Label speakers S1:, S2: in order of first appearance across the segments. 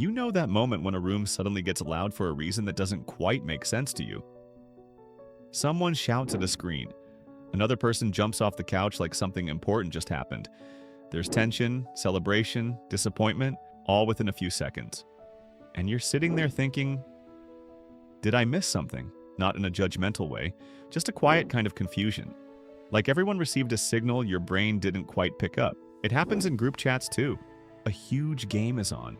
S1: You know that moment when a room suddenly gets loud for a reason that doesn't quite make sense to you. Someone shouts at a screen. Another person jumps off the couch like something important just happened. There's tension, celebration, disappointment, all within a few seconds. And you're sitting there thinking, did I miss something? Not in a judgmental way, just a quiet kind of confusion. Like everyone received a signal your brain didn't quite pick up. It happens in group chats too. A huge game is on.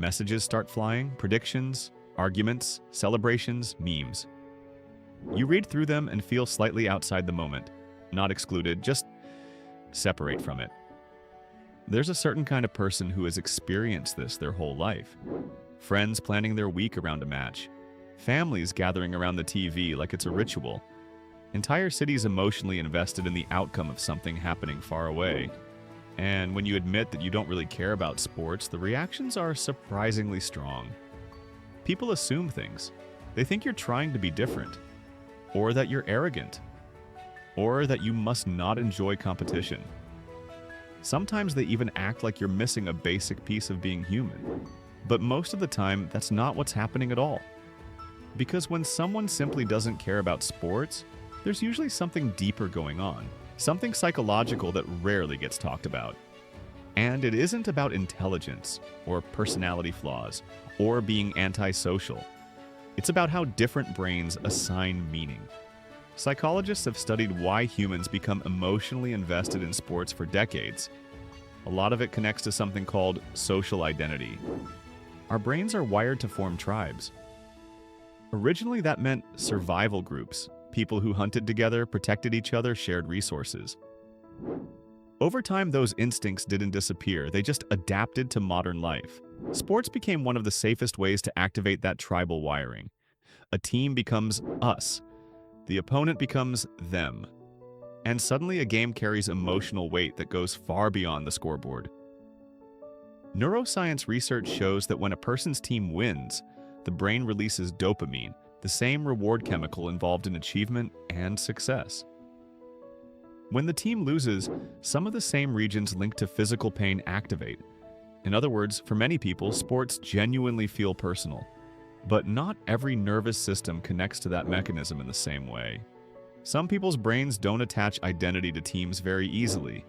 S1: Messages start flying, predictions, arguments, celebrations, memes. You read through them and feel slightly outside the moment. Not excluded, just separate from it. There's a certain kind of person who has experienced this their whole life. Friends planning their week around a match. Families gathering around the TV like it's a ritual. Entire cities emotionally invested in the outcome of something happening far away. And when you admit that you don't really care about sports, the reactions are surprisingly strong. People assume things. They think you're trying to be different, or that you're arrogant, or that you must not enjoy competition. Sometimes they even act like you're missing a basic piece of being human. But most of the time, that's not what's happening at all. Because when someone simply doesn't care about sports, there's usually something deeper going on, something psychological that rarely gets talked about. And it isn't about intelligence, or personality flaws, or being antisocial. It's about how different brains assign meaning. Psychologists have studied why humans become emotionally invested in sports for decades. A lot of it connects to something called social identity. Our brains are wired to form tribes. Originally, that meant survival groups, people who hunted together, protected each other, shared resources. Over time, those instincts didn't disappear, they just adapted to modern life. Sports became one of the safest ways to activate that tribal wiring. A team becomes us. The opponent becomes them. And suddenly a game carries emotional weight that goes far beyond the scoreboard. Neuroscience research shows that when a person's team wins, the brain releases dopamine, the same reward chemical involved in achievement and success. When the team loses, some of the same regions linked to physical pain activate. In other words, for many people, sports genuinely feel personal. But not every nervous system connects to that mechanism in the same way. Some people's brains don't attach identity to teams very easily.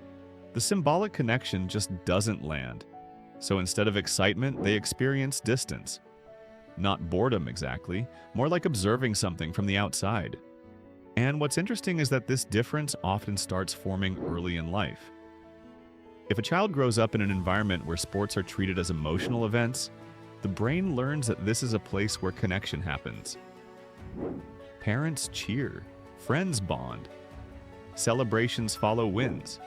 S1: The symbolic connection just doesn't land. So instead of excitement, they experience distance. Not boredom exactly, more like observing something from the outside. And what's interesting is that this difference often starts forming early in life. If a child grows up in an environment where sports are treated as emotional events, the brain learns that this is a place where connection happens. Parents cheer, friends bond, celebrations follow wins,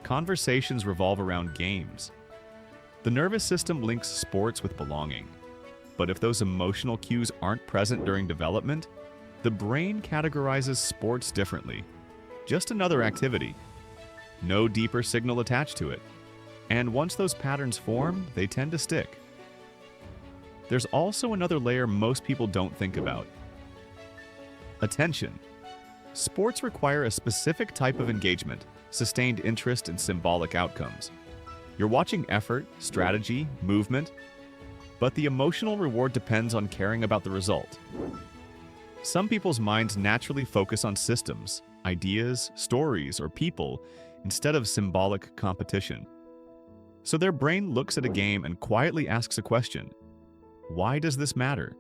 S1: conversations revolve around games. The nervous system links sports with belonging. But if those emotional cues aren't present during development, the brain categorizes sports differently. Just another activity. No deeper signal attached to it. And once those patterns form, they tend to stick. There's also another layer most people don't think about. Attention. Sports require a specific type of engagement, sustained interest, and symbolic outcomes. You're watching effort, strategy, movement, but the emotional reward depends on caring about the result. Some people's minds naturally focus on systems, ideas, stories, or people instead of symbolic competition. So their brain looks at a game and quietly asks a question. Why does this matter?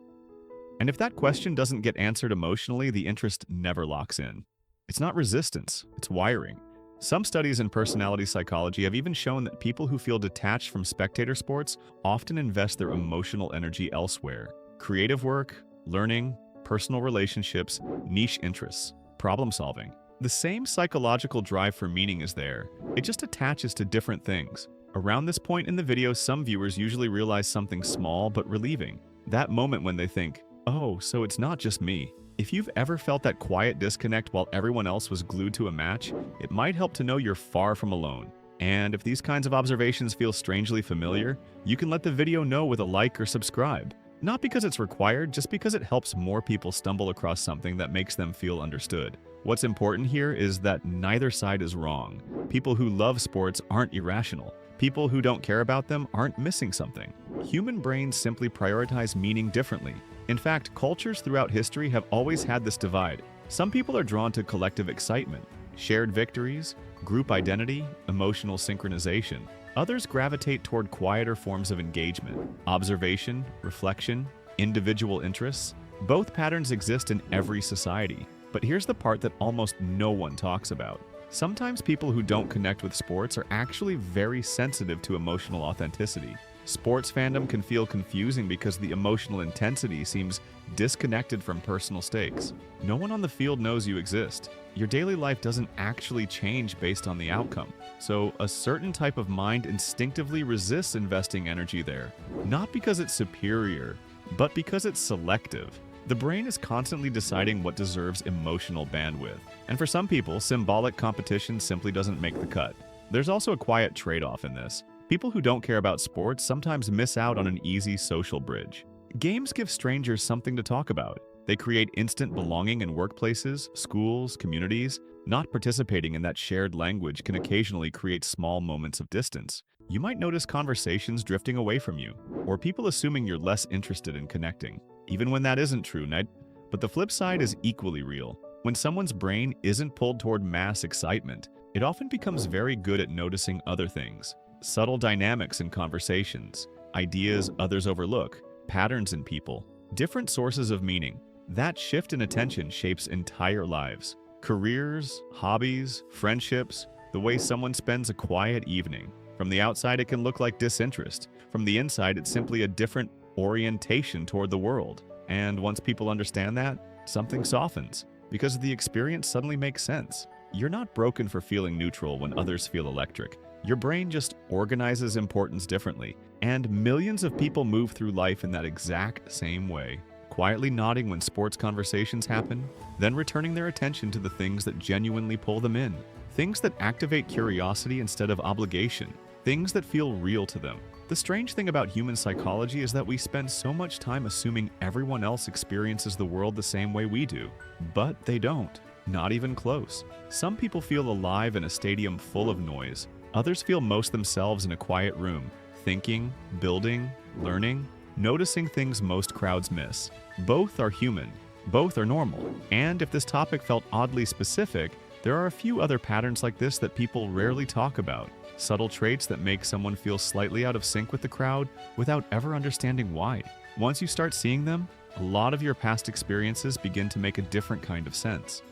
S1: And if that question doesn't get answered emotionally, the interest never locks in. It's not resistance, it's wiring. Some studies in personality psychology have even shown that people who feel detached from spectator sports often invest their emotional energy elsewhere. Creative work, learning, personal relationships, niche interests, problem solving. The same psychological drive for meaning is there. It just attaches to different things. Around this point in the video, some viewers usually realize something small but relieving. That moment when they think, oh, so it's not just me. If you've ever felt that quiet disconnect while everyone else was glued to a match, it might help to know you're far from alone. And if these kinds of observations feel strangely familiar, you can let the video know with a like or subscribe. Not because it's required, just because it helps more people stumble across something that makes them feel understood. What's important here is that neither side is wrong. People who love sports aren't irrational. People who don't care about them aren't missing something. Human brains simply prioritize meaning differently. In fact, cultures throughout history have always had this divide. Some people are drawn to collective excitement, shared victories, group identity, emotional synchronization. Others gravitate toward quieter forms of engagement, observation, reflection, individual interests. Both patterns exist in every society. But here's the part that almost no one talks about. Sometimes people who don't connect with sports are actually very sensitive to emotional authenticity. Sports fandom can feel confusing because the emotional intensity seems disconnected from personal stakes. No one on the field knows you exist. Your daily life doesn't actually change based on the outcome. So a certain type of mind instinctively resists investing energy there, not because it's superior, but because it's selective. The brain is constantly deciding what deserves emotional bandwidth. And for some people, symbolic competition simply doesn't make the cut. There's also a quiet trade-off in this. People who don't care about sports sometimes miss out on an easy social bridge. Games give strangers something to talk about. They create instant belonging in workplaces, schools, communities. Not participating in that shared language can occasionally create small moments of distance. You might notice conversations drifting away from you, or people assuming you're less interested in connecting, even when that isn't true, Ned. But the flip side is equally real. When someone's brain isn't pulled toward mass excitement, it often becomes very good at noticing other things. Subtle dynamics in conversations, ideas others overlook, patterns in people, different sources of meaning. That shift in attention shapes entire lives. Careers, hobbies, friendships, the way someone spends a quiet evening. From the outside, it can look like disinterest. From the inside, it's simply a different orientation toward the world. And once people understand that, something softens, because the experience suddenly makes sense. You're not broken for feeling neutral when others feel electric. Your brain just organizes importance differently, and millions of people move through life in that exact same way, quietly nodding when sports conversations happen, then returning their attention to the things that genuinely pull them in, things that activate curiosity instead of obligation, things that feel real to them. The strange thing about human psychology is that we spend so much time assuming everyone else experiences the world the same way we do, but they don't, not even close. Some people feel alive in a stadium full of noise. Others feel most themselves in a quiet room, thinking, building, learning, noticing things most crowds miss. Both are human. Both are normal. And if this topic felt oddly specific, there are a few other patterns like this that people rarely talk about. Subtle traits that make someone feel slightly out of sync with the crowd without ever understanding why. Once you start seeing them, a lot of your past experiences begin to make a different kind of sense.